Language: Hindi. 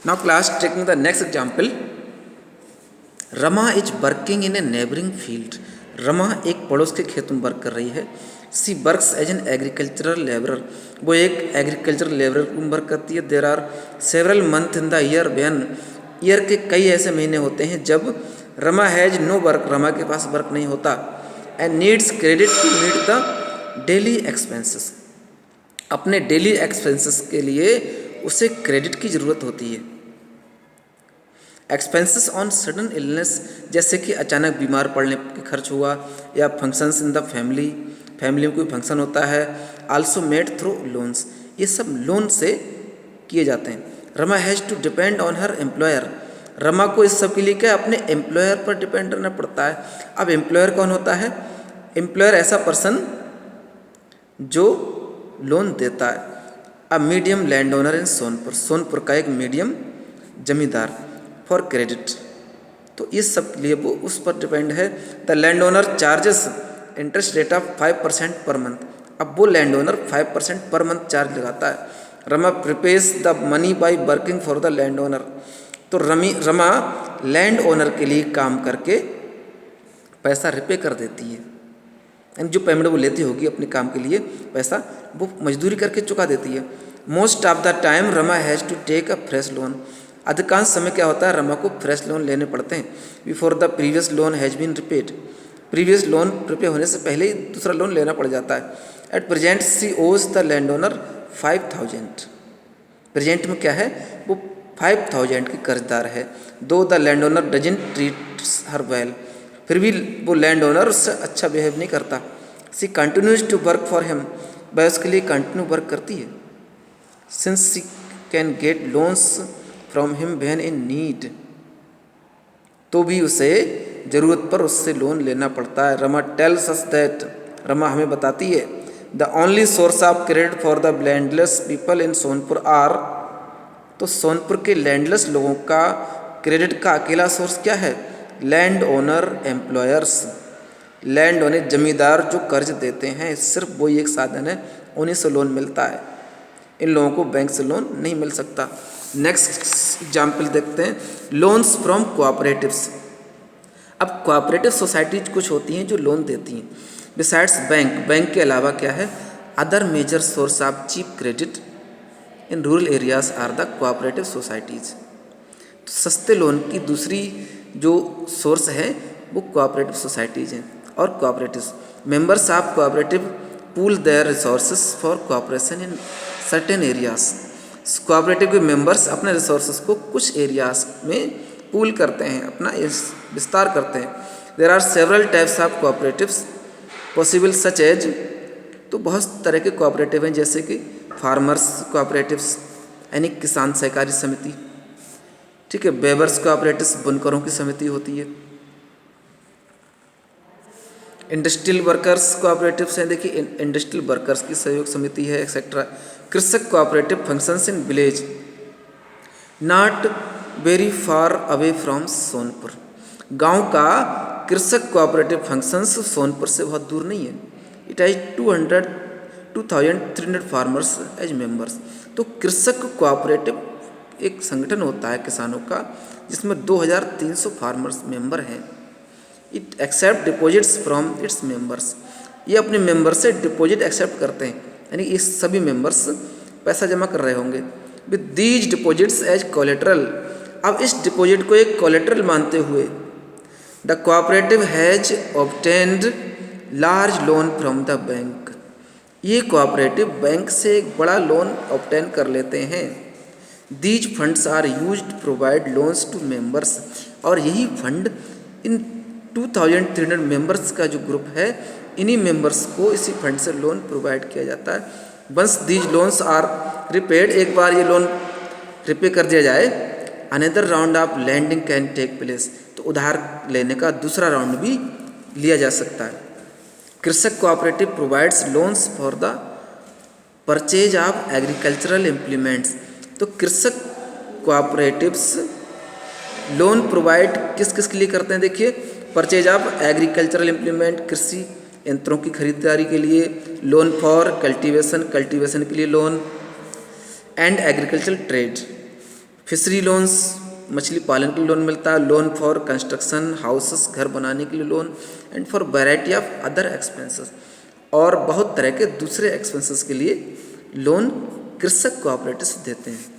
Now class taking the next example. Rama is working in a neighbouring field. Rama एक पड़ोस के खेत में वर्क कर रही है। She works as an agricultural labourer. वो एक एग्रीकल्चरल लेबरर में वर्क करती है। There are several month in the year when, year के कई ऐसे महीने होते हैं जब Rama has no work, Rama के पास वर्क नहीं होता। And needs credit to meet the daily expenses. अपने डेली एक्सपेंसेस के लिए उसे क्रेडिट की ज़रूरत होती है। एक्सपेंसेस ऑन सडन इलनेस, जैसे कि अचानक बीमार पड़ने के खर्च हुआ, या functions in the family, family में कोई फंक्शन होता है। आल्सो मेड थ्रू लोन्स, ये सब लोन से किए जाते हैं। Rama has to depend on her employer. Rama को इस सब के लिए क्या अपने एम्प्लॉयर पर डिपेंड रहना पड़ता है। अब एम्प्लॉयर कौन होता है? एम्प्लॉयर ऐसा पर्सन जो लोन देता है। अ मीडियम लैंड ओनर इन सोनपुर, सोनपुर का एक मीडियम जमींदार। फॉर क्रेडिट, तो इस सब के लिए वो उस पर डिपेंड है। The land owner charges interest rate of 5% per month. अब वो land owner 5% per month charge लगाता है। Rama prepays the money by working for the land owner. तो रमा लैंड ओनर के लिए काम करके पैसा रिपे कर देती है, यानी जो पेमेंट वो लेती होगी अपने काम के लिए पैसा, वो मजदूरी करके चुका देती है। Most of the time Rama has to take a fresh loan. अधिकांश समय क्या होता है, रमा को फ्रेश लोन लेने पड़ते हैं। Before the previous loan has been repaid, previous loan repay होने से पहले ही दूसरा लोन लेना पड़ जाता है। एट प्रेजेंट सी ओज द लैंड ओनर 5000। प्रेजेंट में क्या है, वो 5000 की कर्जदार है। दो the land owner doesn't treat her well, फिर भी वो लैंड ओनर उससे अच्छा बिहेव नहीं करता। She continues to work for him, वह उसके लिए कंटिन्यू वर्क करती है। Since she can get loans from him when in need, तो भी उसे ज़रूरत पर उससे लोन लेना पड़ता है। Rama tells us that, Rama हमें बताती है, the only source of credit for the landless people in Sonpur are, तो सोनपुर के लैंडलेस लोगों का क्रेडिट का अकेला सोर्स क्या है? Land owner employers, land owner जमींदार जो कर्ज देते हैं, सिर्फ वही एक साधन है, उन्हीं से लोन मिलता है। इन लोगों को बैंक से लोन नहीं मिल सकता। नेक्स्ट एग्जाम्पल देखते हैं, लोन्स फ्रॉम कोऑपरेटिव्स। अब कोऑपरेटिव सोसाइटीज कुछ होती हैं जो लोन देती हैं। बिसाइड्स बैंक, बैंक के अलावा क्या है, other major source of cheap credit in rural areas are the cooperative societies. तो सस्ते लोन की दूसरी जो सोर्स है वो कोऑपरेटिव सोसाइटीज हैं। और cooperatives, members of cooperative pool their resources for cooperation in certain areas. Cooperative के मेंबर्स अपने रिसोर्सेज को कुछ एरियाज में पूल करते हैं, अपना विस्तार करते हैं। There are several types of cooperatives possible such as, तो बहुत तरह के कोऑपरेटिव हैं, जैसे कि फार्मर्स कोऑपरेटिव्स यानी किसान सहकारी समिति, ठीक है। वेबर्स कोऑपरेटिव्स बुनकरों की समिति होती है। इंडस्ट्रियल वर्कर्स कोऑपरेटिव्स हैं, देखिए इंडस्ट्रियल वर्कर्स की सहयोग समिति है, एक्सेट्रा। कृषक cooperative functions in village not very far away from Sonpur. गांव का कृषक कोऑपरेटिव फंक्शंस सोनपुर से बहुत दूर नहीं है। It has 2300 farmers as members. तो कृषक कोऑपरेटिव एक संगठन होता है किसानों का, जिसमें 2300 फार्मर्स मेंबर हैं। It accept deposits from its members, ये अपने मेंबर से डिपॉजिट एक्सेप्ट करते हैं, यानी ये सभी मेंबर्स पैसा जमा कर रहे होंगे। With these deposits as collateral, अब इस डिपॉजिट को एक कोलेटरल मानते हुए the cooperative has obtained large loan from the bank, ये कोऑपरेटिव बैंक से एक बड़ा लोन ऑब्टेन कर लेते हैं। These funds are used to provide loans to members, और यही फंड इन 2300 मेंबर्स का जो ग्रुप है, इन्हीं मेंबर्स को इसी फंड से लोन प्रोवाइड किया जाता है। Once these loans are repaid, एक बार ये लोन रिपे कर दिया जाए, another round of lending can take place, तो उधार लेने का दूसरा राउंड भी लिया जा सकता है। कृषक cooperative provides loans for the purchase of agricultural implements, तो कृषक कोऑपरेटिव्स लोन प्रोवाइड किस किस के लिए करते हैं, देखिए परचेज ऑफ एग्रीकल्चरल इम्प्लीमेंट, कृषि यंत्रों की खरीदारी के लिए लोन, फॉर कल्टीवेशन, कल्टीवेशन के लिए loan, and agricultural trade, fishery loans, मछली पालन के लिए लोन मिलता है। लोन फॉर कंस्ट्रक्शन हाउसेस, घर बनाने के लिए loan. And for variety of other expenses, और बहुत तरह के दूसरे एक्सपेंसेस के लिए लोन कृषक कोऑपरेटिव्स देते हैं।